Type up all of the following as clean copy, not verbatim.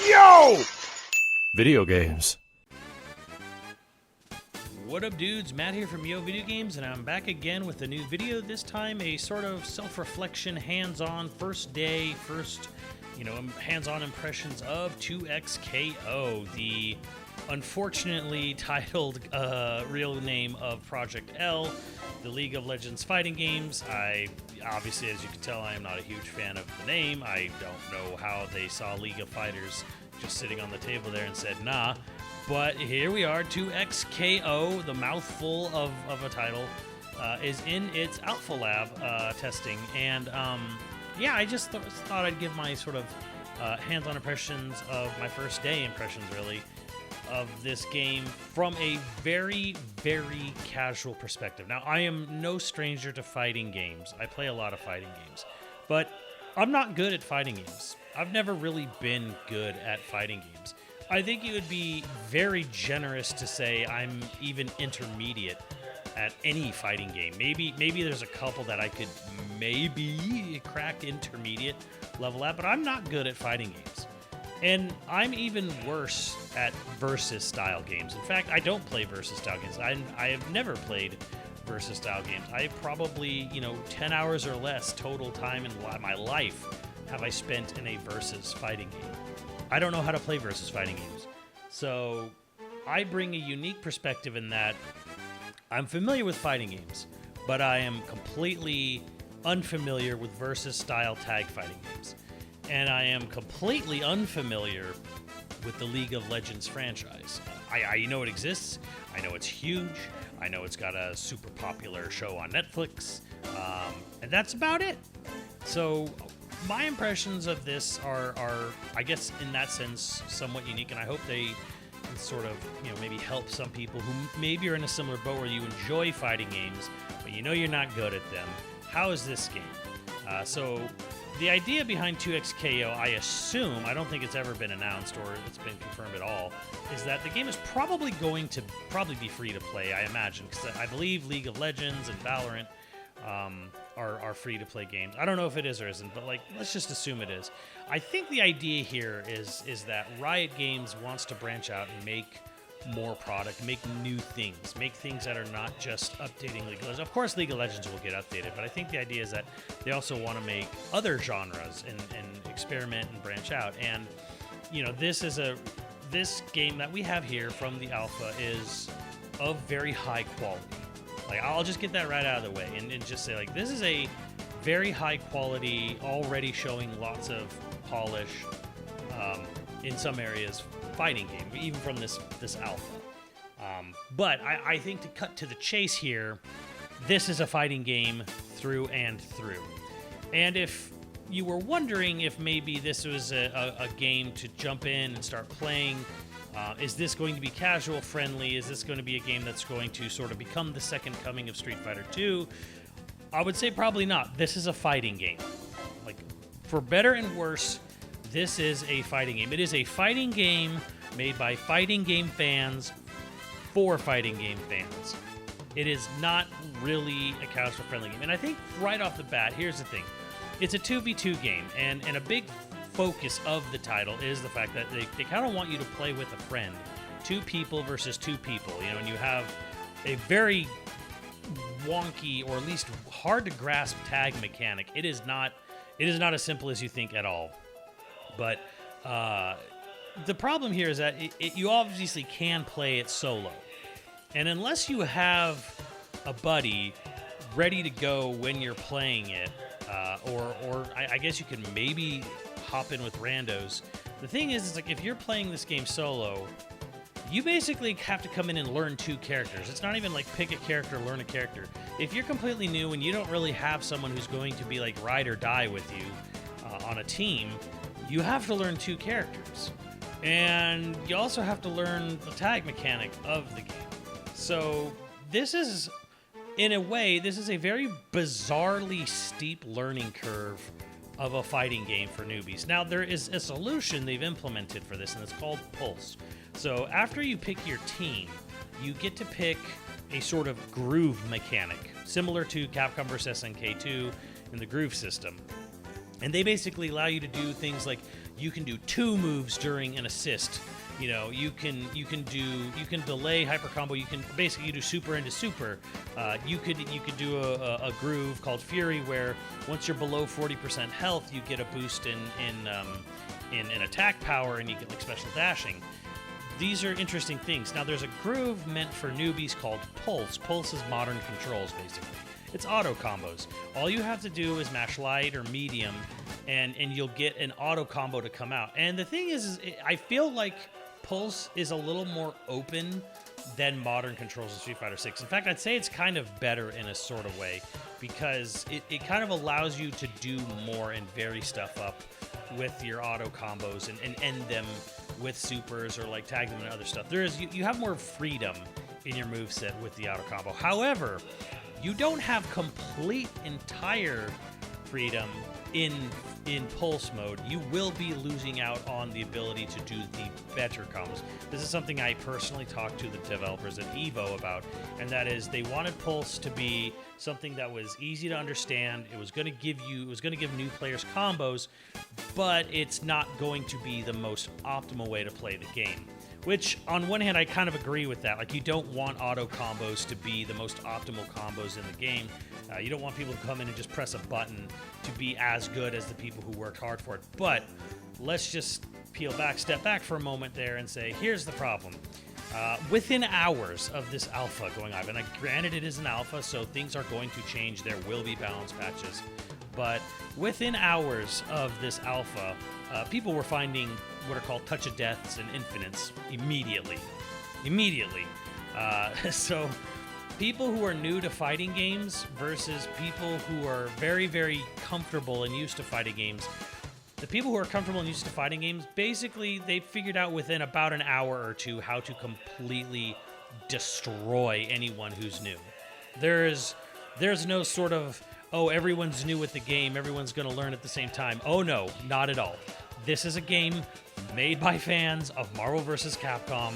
Yo! Video games. What up, dudes? Matt here from YoVideogames, and I'm back again with a new video. This time, a sort of self-reflection, hands-on, hands-on impressions of 2XKO, the unfortunately titled real name of Project L, the League of Legends fighting games. Obviously, as you can tell, I am not a huge fan of the name. I don't know how they saw League of Fighters just sitting on the table there and said, nah. But here we are, 2XKO, the mouthful of a title, is in its alpha lab testing. And I just thought I'd give my sort of hands-on impressions of my first day impressions, really, of this game from a very, very casual perspective. Now, I am no stranger to fighting games. I play a lot of fighting games, but I'm not good at fighting games. I've never really been good at fighting games. I think it would be very generous to say I'm even intermediate at any fighting game. Maybe there's a couple that I could maybe crack intermediate level at, but I'm not good at fighting games. And I'm even worse at versus style games. In fact, I don't play versus style games. I have never played versus style games. I probably, 10 hours or less total time in my life have I spent in a versus fighting game. I don't know how to play versus fighting games. So I bring a unique perspective in that I'm familiar with fighting games, but I am completely unfamiliar with versus style tag fighting games. And I am completely unfamiliar with the League of Legends franchise. I know it exists. I know it's huge. I know it's got a super popular show on Netflix. And that's about it. So my impressions of this are, I guess, in that sense, somewhat unique, and I hope they can sort of, maybe help some people who maybe are in a similar boat where you enjoy fighting games, but you're not good at them. How is this game? So the idea behind 2XKO, I assume, I don't think it's ever been announced or it's been confirmed at all, is that the game is probably going to be free to play, I imagine, because I believe League of Legends and Valorant are free-to-play games. I don't know if it is or isn't, but let's just assume it is. I think the idea here is that Riot Games wants to branch out and make more product, make new things, make things that are not just updating League of Legends. Of course, League of Legends will get updated, but I think the idea is that they also want to make other genres and experiment and branch out. And this game that we have here from the alpha is of very high quality. I'll just get that right out of the way and just say, this is a very high quality, already showing lots of polish, in some areas, fighting game, even from this alpha. But I think to cut to the chase here, this is a fighting game through and through. And if you were wondering if maybe this was a game to jump in and start playing, is this going to be casual friendly? Is this going to be a game that's going to sort of become the second coming of Street Fighter 2? I would say probably not. This is a fighting game. For better and worse, this is a fighting game. It is a fighting game made by fighting game fans for fighting game fans. It is not really a casual friendly game. And I think right off the bat, here's the thing. It's a 2v2 game, and a big focus of the title is the fact that they kind of want you to play with a friend. 2 people versus 2 people, and you have a very wonky, or at least hard to grasp tag mechanic. It is not as simple as you think at all. But the problem here is that you obviously can play it solo. And unless you have a buddy ready to go when you're playing it, or I guess you can maybe hop in with randos. The thing is, if you're playing this game solo, you basically have to come in and learn 2 characters. It's not even pick a character, learn a character. If you're completely new and you don't really have someone who's going to be ride or die with you on a team, you have to learn 2 characters. And you also have to learn the tag mechanic of the game. So this is, in a way, this is a very bizarrely steep learning curve of a fighting game for newbies. Now, there is a solution they've implemented for this, and it's called Pulse. So after you pick your team, you get to pick a sort of groove mechanic, similar to Capcom vs. SNK 2 in the groove system. And they basically allow you to do things like you can do 2 moves during an assist. You can delay hyper combo. You can basically do super into super. You could do a groove called Fury, where once you're below 40% health, you get a boost in attack power, and you get like special dashing. These are interesting things. Now, there's a groove meant for newbies called Pulse. Pulse is modern controls, basically. It's auto combos. All you have to do is mash light or medium, and you'll get an auto combo to come out. And the thing is I feel like Pulse is a little more open than modern controls in Street Fighter 6. In fact, I'd say it's kind of better in a sort of way, because it kind of allows you to do more and vary stuff up with your auto combos and end them with supers or like tag them and other stuff. You have more freedom in your moveset with the auto combo. However, you don't have complete entire freedom in Pulse mode. You will be losing out on the ability to do the better combos. This is something I personally talked to the developers at Evo about, and that is they wanted Pulse to be something that was easy to understand. It was going to give new players combos, but it's not going to be the most optimal way to play the game. Which, on one hand, I kind of agree with that. Like, you don't want auto combos to be the most optimal combos in the game. You don't want people to come in and just press a button to be as good as the people who worked hard for it. But let's just step back for a moment there and say, here's the problem. Within hours of this alpha going on, and granted it is an alpha, so things are going to change. There will be balance patches. But within hours of this alpha, people were finding what are called touch of deaths and infinites immediately. So people who are new to fighting games versus people who are very, very comfortable and used to fighting games. The people who are comfortable and used to fighting games, basically, they figured out within about an hour or two how to completely destroy anyone who's new. There's no sort of, oh, everyone's new at the game, everyone's going to learn at the same time. Oh, no, not at all. This is a game made by fans of Marvel vs. Capcom,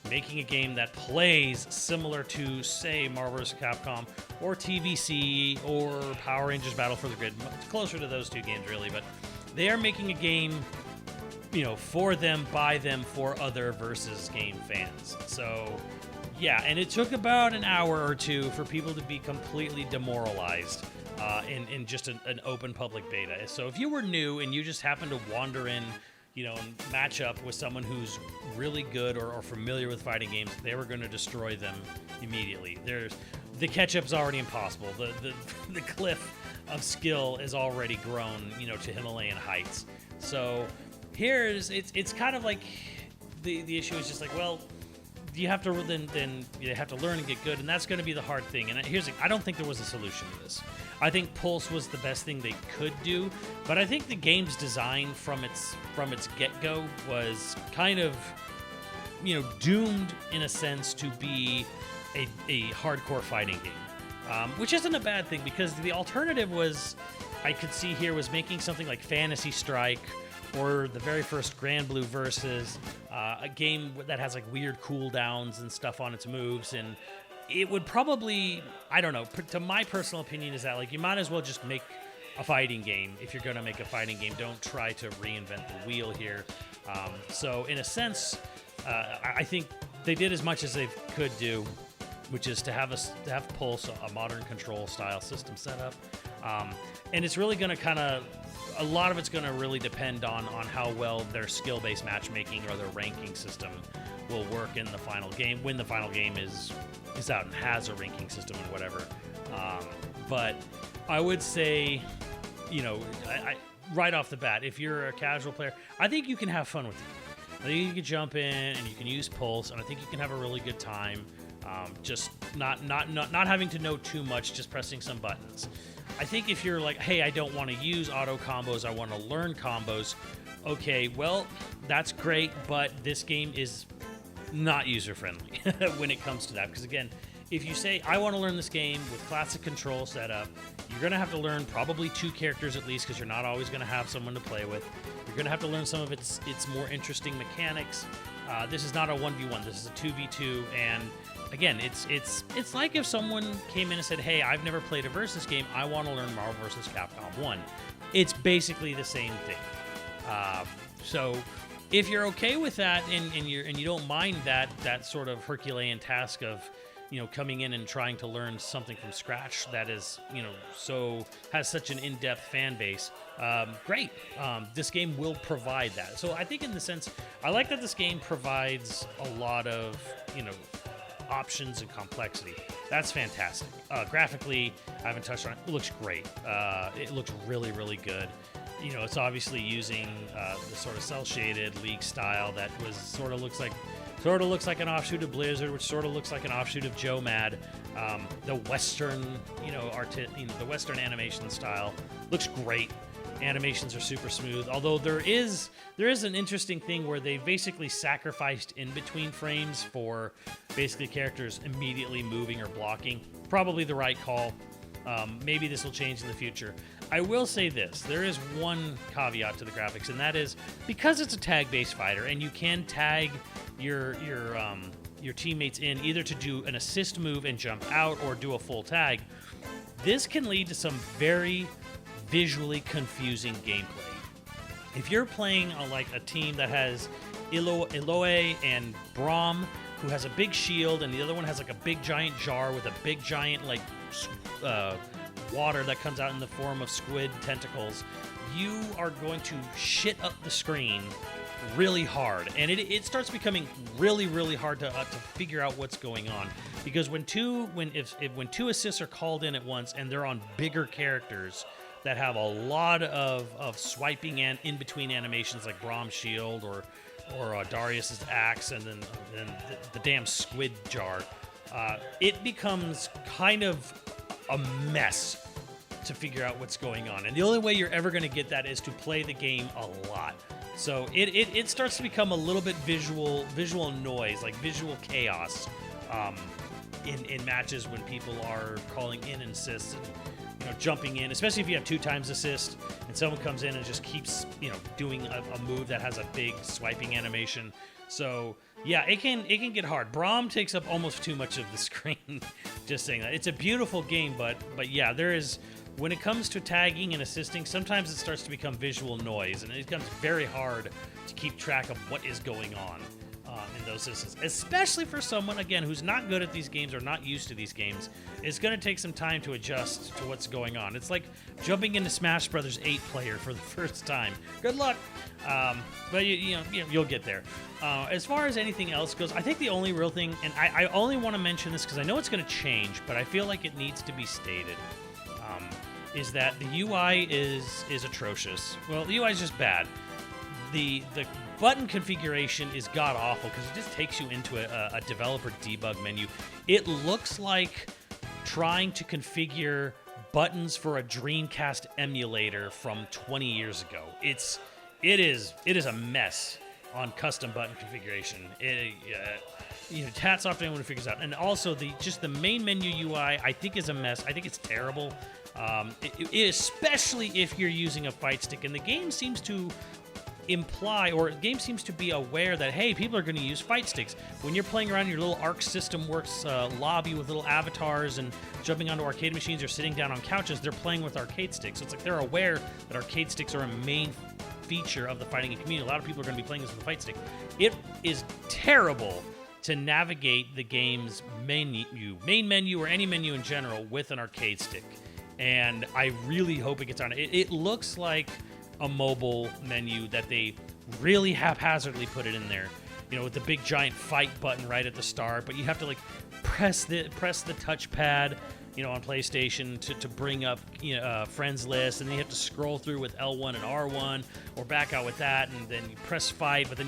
making a game that plays similar to, say, Marvel vs. Capcom, or TVC, or Power Rangers Battle for the Grid. It's closer to those two games, really, but they are making a game, for them, by them, for other versus game fans. So, yeah, and it took about an hour or two for people to be completely demoralized in just an open public beta. So if you were new and you just happened to wander in, and match up with someone who's really good or familiar with fighting games, they were going to destroy them immediately. The catch-up's already impossible. The cliff of skill is already grown, to Himalayan heights. So it's kind of like the issue is just like, well, you have to then you have to learn and get good, and that's going to be the hard thing. And I don't think there was a solution to this. I think Pulse was the best thing they could do, but I think the game's design from its get-go was kind of doomed in a sense to be a hardcore fighting game, which isn't a bad thing, because the alternative was, I could see here, was making something like Fantasy Strike or the very first Grand Blue Versus, a game that has like weird cooldowns and stuff on its moves, and it would probably, I don't know, to my personal opinion is that like you might as well just make a fighting game. If you're going to make a fighting game, don't try to reinvent the wheel here. So in a sense, I think they did as much as they could do, which is to have Pulse, a modern control style system set up. And it's really going to a lot of it's going to really depend on how well their skill-based matchmaking or their ranking system will work in the final game, when the final game is out and has a ranking system and whatever. But I would say, I right off the bat, if you're a casual player, I think you can have fun with it. I think you can jump in and you can use Pulse, and I think you can have a really good time. Just not having to know too much, just pressing some buttons. I think if you're like, hey, I don't want to use auto combos, I want to learn combos, okay, well, that's great, but this game is not user-friendly when it comes to that. Because again, if you say, I want to learn this game with classic control setup, you're going to have to learn probably 2 characters at least, because you're not always going to have someone to play with. You're going to have to learn some of its more interesting mechanics. This is not a 1v1, this is a 2v2, and again, it's like if someone came in and said, hey, I've never played a versus game, I want to learn Marvel vs. Capcom 1. It's basically the same thing. So if you're okay with that and you don't mind that sort of Herculean task of coming in and trying to learn something from scratch that is so has such an in-depth fan base, great. This game will provide that. So I think in the sense, I like that this game provides a lot of options and complexity. That's fantastic. Graphically, I haven't touched on it. It looks great. It looks really, really good. It's obviously using the sort of cell-shaded League style that sort of looks like an offshoot of Blizzard, which sort of looks like an offshoot of Joe Mad. The Western, the Western animation style looks great. Animations are super smooth. Although there is an interesting thing where they basically sacrificed in between frames for basically characters immediately moving or blocking. Probably the right call. Maybe this will change in the future. I will say this: there is one caveat to the graphics, and that is because it's a tag-based fighter, and you can tag your teammates in either to do an assist move and jump out or do a full tag. This can lead to some very visually confusing gameplay. If you're playing like a team that has Eloe and Braum, who has a big shield, and the other one has like a big giant jar with a big giant water that comes out in the form of squid tentacles, you are going to shit up the screen really hard, and it starts becoming really, really hard to figure out what's going on, because when two assists are called in at once and they're on bigger characters that have a lot of swiping and in between animations like Brahm's shield or Darius's axe and then the damn squid jar, it becomes kind of a mess to figure out what's going on. And the only way you're ever going to get that is to play the game a lot. So it starts to become a little bit visual noise, like visual chaos in matches when people are calling in and assists and jumping in, especially if you have 2 times assist and someone comes in and just keeps doing a move that has a big swiping animation. So yeah, it can get hard. Braum takes up almost too much of the screen. Just saying that. It's a beautiful game, but yeah, there is, when it comes to tagging and assisting, sometimes it starts to become visual noise, and it becomes very hard to keep track of what is going on in those instances. Especially for someone, again, who's not good at these games or not used to these games. It's going to take some time to adjust to what's going on. It's like jumping into Smash Brothers 8 player for the first time. Good luck. But you'll get there. As far as anything else goes, I think the only real thing, and I only want to mention this because I know it's going to change, but I feel like it needs to be stated, is that the UI is atrocious. Well, the UI is just bad. The button configuration is god-awful because it just takes you into a developer debug menu. It looks like trying to configure buttons for a Dreamcast emulator from 20 years ago. It is a mess on custom button configuration. Hats off to anyone who figures out. And also the main menu UI I think is a mess. I think it's terrible. Especially if you're using a fight stick, and the game seems to imply, or the game seems to be aware that, hey, people are going to use fight sticks. When you're playing around your little Arc System Works lobby with little avatars and jumping onto arcade machines or sitting down on couches, they're playing with arcade sticks. So it's like they're aware that arcade sticks are a main feature of the fighting game community. A lot of people are going to be playing this with a fight stick. It is terrible to navigate the game's main menu, or any menu in general with an arcade stick. And I really hope it gets on. It looks like a mobile menu that they really haphazardly put it in there, with the big giant fight button right at the start. But you have to like press the touchpad, on PlayStation to bring up friends list, and then you have to scroll through with L1 and R1, or back out with that, and then you press fight, but then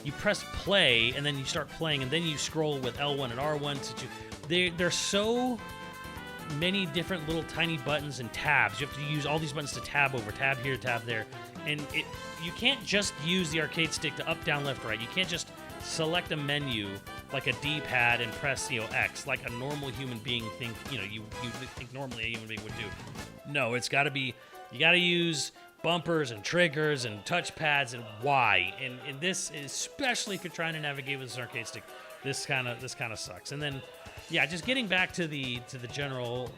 you press play, and then you start playing, and then you scroll with L1 and R1. They're so many different little tiny buttons and tabs. You have to use all these buttons to tab over, tab here, tab there. And you can't just use the arcade stick to up, down, left, right. You can't just select a menu like a D-pad and press X like a normal human being you think normally a human being would do. No, it's got to be, you got to use bumpers and triggers and touchpads and Y. And this, especially if you're trying to navigate with this arcade stick, this kind of sucks. And then, yeah, just getting back to the general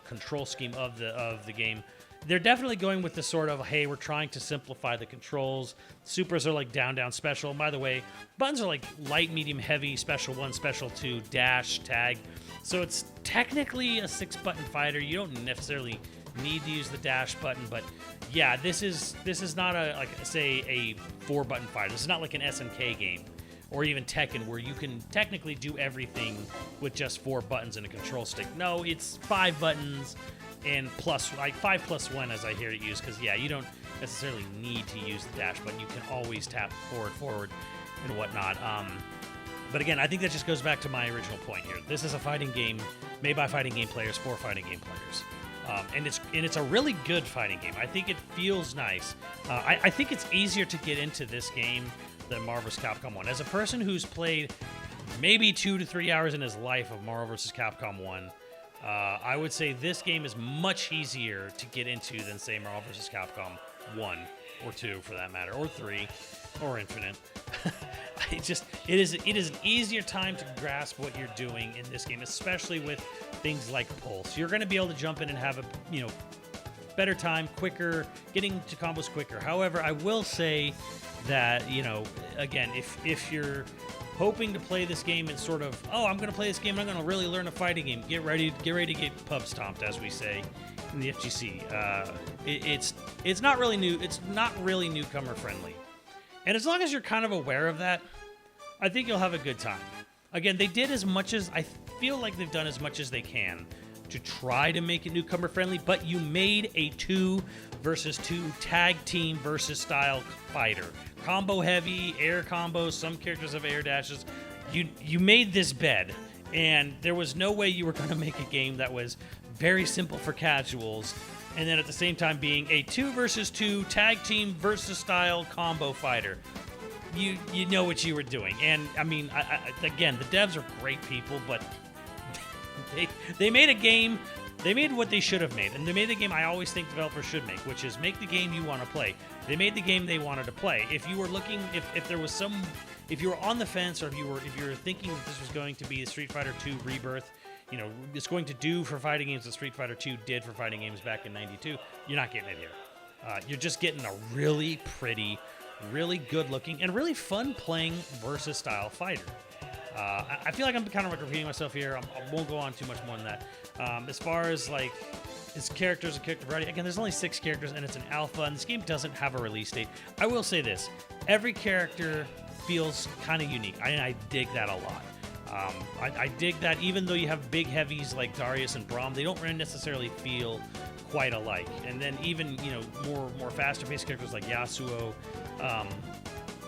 control scheme of the game. they're definitely going with the sort of, hey, we're trying to simplify the controls. Supers are like down, down, special. And by the way, buttons are like light, medium, heavy, special 1, special 2, dash, tag. So it's technically a 6-button fighter. You don't necessarily need to use the dash button, but yeah, this is not a, like, say, a 4-button fighter. This is not like an SNK game or even Tekken where you can technically do everything with just 4 buttons and a control stick. No, it's 5 buttons and plus, like 5 plus 1 as I hear it used, because yeah, you don't necessarily need to use the dash button. You can always tap forward, and whatnot. But again, I think that just goes back to my original point here. This is a fighting game made by fighting game players for fighting game players. And it's a really good fighting game. I think it feels nice. I think it's easier to get into this game than Marvel vs. Capcom 1. As a person who's played maybe 2 to 3 hours in his life of Marvel vs. Capcom 1, I would say this game is much easier to get into than, say, Marvel vs. Capcom 1 or 2, for that matter, or 3, or Infinite. It is an easier time to grasp what you're doing in this game, especially with things like Pulse. You're going to be able to jump in and have a better time, quicker, getting to combos quicker. However, I will say that, again, if you're hoping to play this game and sort of, I'm going to play this game, I'm going to really learn a fighting game, get ready to get pub stomped, as we say in the FGC. It's not really new. It's not really newcomer friendly. And as long as you're kind of aware of that, I think you'll have a good time. Again, they did as much as, I feel like they've done as much as they can to try to make it newcomer friendly, but you made a 2 versus 2 tag team versus style fighter. Combo heavy, air combos, some characters have air dashes. You made this bed, and there was no way you were going to make a game that was very simple for casuals, and then at the same time being a 2 versus 2 tag team versus style combo fighter. You know what you were doing. And I mean, again, the devs are great people, but they made a game. They made what they should have made, and they made the game I always think developers should make, which is make the game you want to play. They made the game they wanted to play. If you were looking, if there was some, if you were on the fence, or if you were thinking that this was going to be a Street Fighter 2 Rebirth, it's going to do for fighting games what Street Fighter 2 did for fighting games back in '92, you're not getting it here. You're just getting a really pretty, really good looking, and really fun playing versus style fighter. I feel like I'm kind of like repeating myself here. I won't go on too much more than that. As far as like its characters and character variety, again, there's only 6 characters and it's an alpha, and this game doesn't have a release date. I will say this: every character feels kind of unique. I dig that a lot. I dig that even though you have big heavies like Darius and Braum, they don't really necessarily feel quite alike. And then even more faster paced characters like Yasuo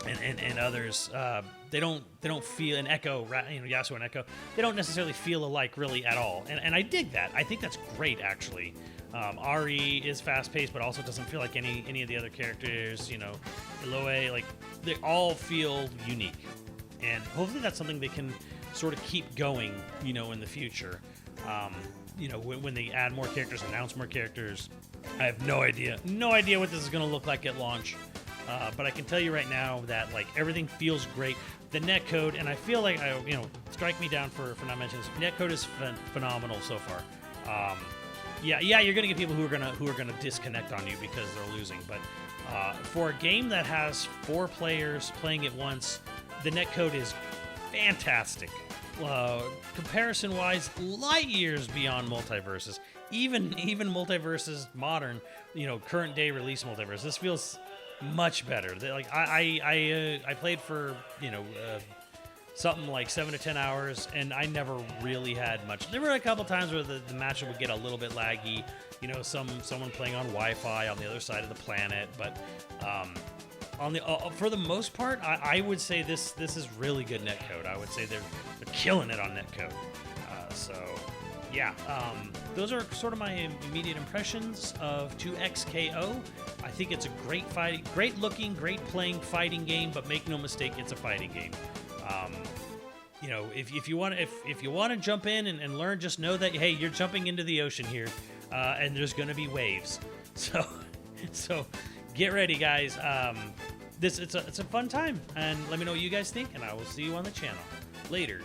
and others, they don't feel, an Echo, Yasuo and Echo, they don't necessarily feel alike really at all. And I dig that. I think that's great, actually. Ari is fast paced, but also doesn't feel like any of the other characters. Eloe, like, they all feel unique. And hopefully that's something they can sort of keep going, in the future. When they add more characters, announce more characters. I have no idea what this is going to look like at launch. But I can tell you right now that, like, everything feels great. The netcode, and I feel like strike me down for not mentioning this. Netcode is phenomenal so far. Yeah, you're gonna get people who are gonna disconnect on you because they're losing. But for a game that has 4 players playing at once, the netcode is fantastic. Comparison-wise, light years beyond Multiverses. Even Multiverses modern, current day release Multiverse. This feels much better. Like I played for something like 7 to 10 hours, and I never really had much. There were a couple times where the matchup would get a little bit laggy. Someone playing on Wi-Fi on the other side of the planet, but for the most part, I would say this is really good netcode. I would say they're killing it on netcode. Those are sort of my immediate impressions of 2XKO. I think it's a great looking, great playing fighting game, but make no mistake, it's a fighting game. If you want to jump in and learn, just know that, hey, you're jumping into the ocean here, and there's going to be waves. So get ready, guys. It's a fun time, and let me know what you guys think, and I will see you on the channel later.